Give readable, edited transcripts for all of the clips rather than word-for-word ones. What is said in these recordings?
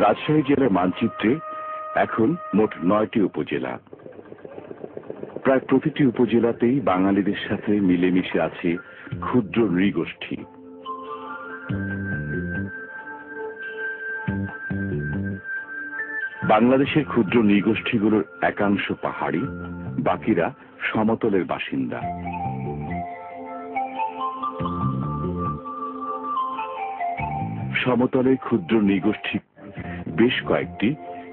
রাজশাহী জেলার মানচিত্রে এখন মোট 9টি উপজেলা। প্রায় প্রতিটি উপজেলাতেই বাঙালিদের সাথে মিলেমিশে আছে ক্ষুদ্র নৃগোষ্ঠী। বাংলাদেশের ক্ষুদ্র নৃগোষ্ঠীগুলোর একাংশ পাহাড়ি, বাকিরা সমতলের বাসিন্দা। সমতলের ক্ষুদ্র নৃগোষ্ঠী বেশ কয়েকটি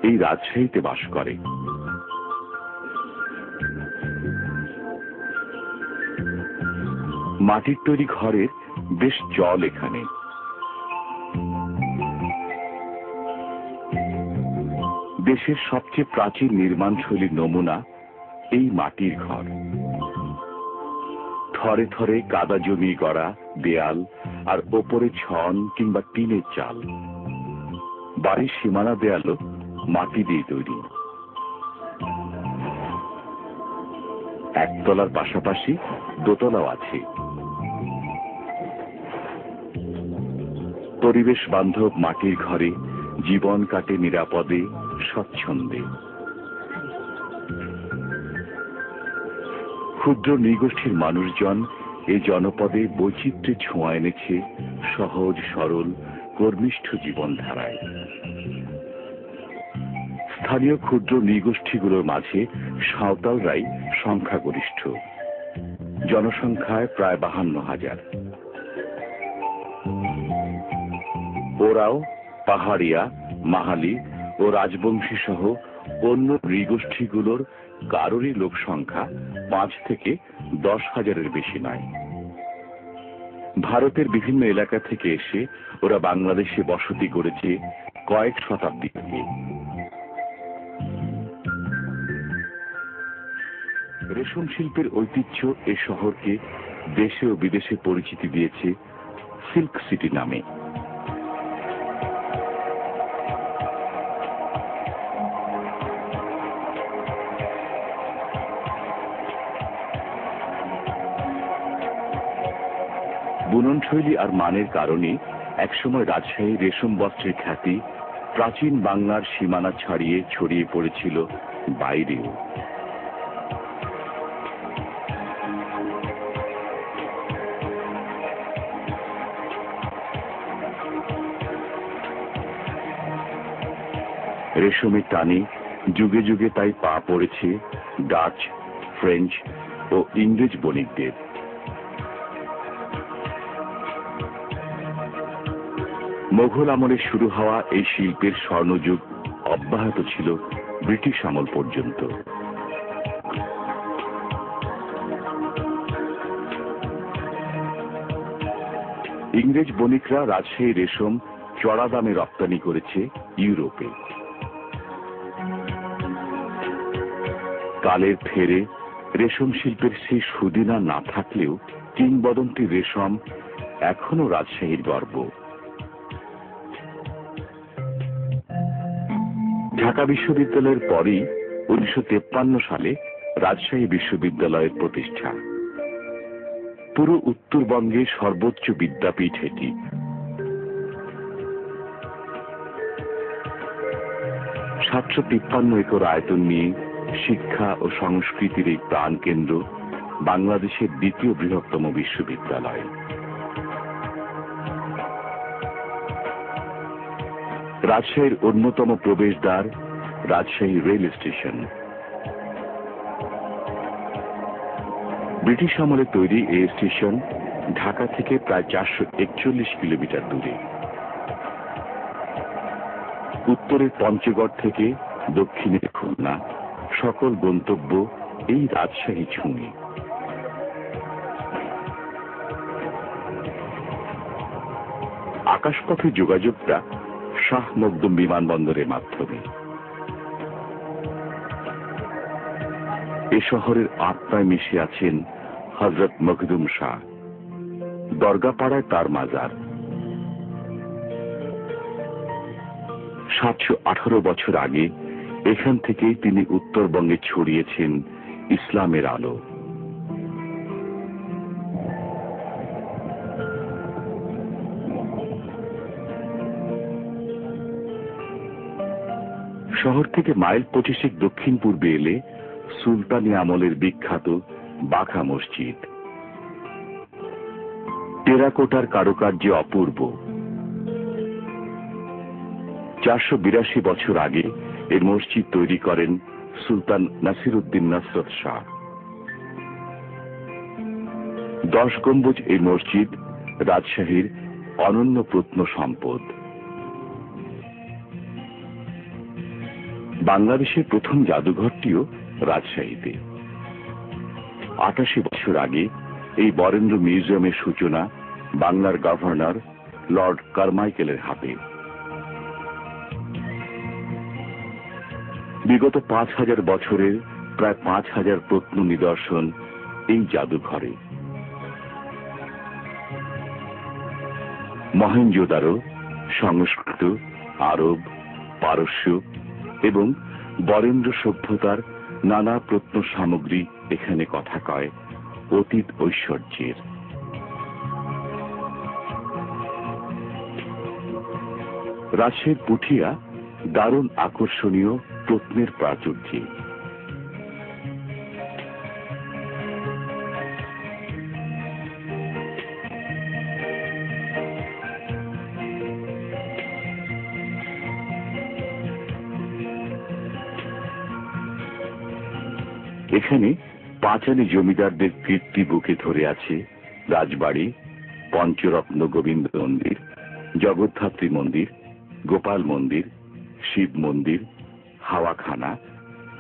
এই রাজশাহীতে বাস করে। মাটির তৈরি ঘরের বেশ চল এখানে। দেশের সবচেয়ে প্রাচীন নির্মাণশৈলীর নমুনা এই মাটির ঘর। থরে থরে কাদা জমি গড়া দেয়াল আর ওপরে ছন কিংবা টিনের চাল। বাড়ির সীমানা দেয়ালও মাটি দিয়ে তৈরি। একতলার পাশাপাশি দোতলাও আছে। পরিবেশ বান্ধব মাটির ঘরে জীবন কাটে নিরাপদে, স্বচ্ছন্দে। ক্ষুদ্র নৃগোষ্ঠীর মানুষজন এই জনপদে বৈচিত্র্যে ছোঁয়া এনেছে সহজ সরল কর্মিষ্ঠ জীবনধারায়। স্থানীয় ক্ষুদ্র নৃগোষ্ঠীগুলোর মাঝে সাঁওতালরাই সংখ্যাগরিষ্ঠ, জনসংখ্যায় প্রায় 52,000। ওরাও পাহাড়িয়া, মাহালি ও রাজবংশী সহ অন্য নৃগোষ্ঠীগুলোর কারোরই লোক সংখ্যা 5 থেকে 10,000-এর বেশি নয়। ভারতের বিভিন্ন এলাকা থেকে এসে ওরা বাংলাদেশে বসতি করেছে কয়েক শতাব্দী থেকে। রেশম শিল্পের ঐতিহ্য এ শহরকে দেশে ও বিদেশে পরিচিতি দিয়েছে সিল্ক সিটি নামে। বুননশৈলী আর মানের কারণে একসময় রাজশাহী রেশম বস্ত্রের খ্যাতি প্রাচীন বাংলার সীমানা ছাড়িয়ে ছড়িয়ে পড়েছিল বাইরেও। রেশমের টানে যুগে যুগে তাই পা পড়েছে ডাচ, ফ্রেঞ্চ ও ইংরেজ বণিকদের। মোঘল আমলে শুরু হওয়া এই শিল্পের স্বর্ণযুগ অব্যাহত ছিল ব্রিটিশ আমল পর্যন্ত। ইংরেজ বণিকরা রাজশাহী রেশম চড়া দামে রপ্তানি করেছে ইউরোপে। কালের ফেরে রেশম শিল্পের সেই সুদিনা না থাকলেও কিংবদন্তি রেশম এখনো রাজশাহীর গর্ব। ঢাকা বিশ্ববিদ্যালয়ের পরেই 1953 সালে রাজশাহী বিশ্ববিদ্যালয়ের প্রতিষ্ঠা। পুরো উত্তরবঙ্গে সর্বোচ্চ বিদ্যাপীঠ এটি। (753 একর আয়তন নিয়ে শিক্ষা ও সংস্কৃতির এই প্রাণকেন্দ্র বাংলাদেশের দ্বিতীয় বৃহত্তম বিশ্ববিদ্যালয়। রাজশাহীর অন্যতম প্রবেশদ্বার রাজশাহী রেল স্টেশন। ব্রিটিশ আমলে তৈরি এই স্টেশন ঢাকা থেকে প্রায় 441 কিলোমিটার দূরে। উত্তরের পঞ্চগড় থেকে দক্ষিণে খুলনা সকল গন্তব্য এই রাজশাহী ছুঁয়ে। আকাশপথে যোগাযোগটা শাহ মখদুম বিমানবন্দরের মাধ্যমে। এ শহরের আত্মায় মিশে আছেন হযরত মখদুম শাহ। দরগাপাড়ায় তার মাজার। 718 বছর আগে এখান থেকেই তিনি উত্তরবঙ্গে ছড়িয়েছেন ইসলামের আলো। শহর থেকে মাইল 25 দক্ষিণ পূর্বে এলে সুলতানি আমলের বিখ্যাত বাঘা মসজিদ। টেরাকোটার কারুকার্যে অপূর্ব। 482 বছর আগে এই মসজিদ তৈরি করেন সুলতান নাসিরউদ্দিন নসরত শাহ। 10 গম্বুজ এই মসজিদ রাজশাহীর অনন্য প্রত্ন সম্পদ। বাংলাদেশের প্রথম জাদুঘরটিও রাজশাহীতে। 88 বছর আগে এই বরেন্দ্র মিউজিয়ামের সূচনা বাংলার গভর্নর লর্ড কারমাইকেলের হাতে। বিগত 5000 বছরের প্রায় 5000 প্রত্ন নিদর্শন এই জাদুঘরে। মহেঞ্জোদারো, সংস্কৃত, আরব, পারস্য এবং বরেন্দ্র সভ্যতার নানা প্রত্ন সামগ্রী এখানে কথা কয় অতীত ঐশ্বর্যের। রাজশাহীর পুঠিয়া দারুণ আকর্ষণীয় প্রত্নের প্রাচুর্যে। এখানে পাঁচালী জমিদারদের কীর্তি বুকে ধরে আছে রাজবাড়ি, পঞ্চরত্ন গোবিন্দ মন্দির, জগদ্ধাত্রী মন্দির, গোপাল মন্দির, শিব মন্দির, হাওয়াখানা,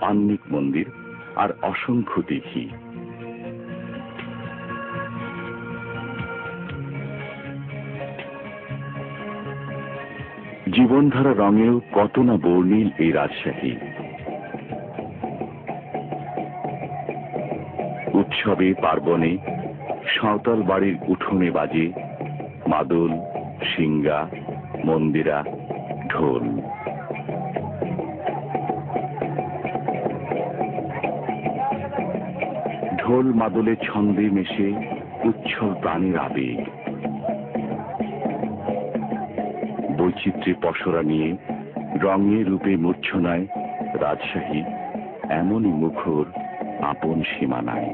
আন্নিক মন্দির আর অসংখ্য দিঘি। জীবনধারা রঙেও কত না বর্ণিল এই রাজশাহী। উৎসবে পার্বণে সাঁওতাল বাড়ির উঠোনে বাজে মাদল, সিঙ্গা, মন্দিরা, ঢোল। ঢোল মাদলে ছন্দে মেশে উচ্ছল প্রাণের আবেগ। বৈচিত্র্যে পসরা নিয়ে রঙে রূপে মূর্ছনায় রাজশাহী এমনই মুখর আপন সীমানায়।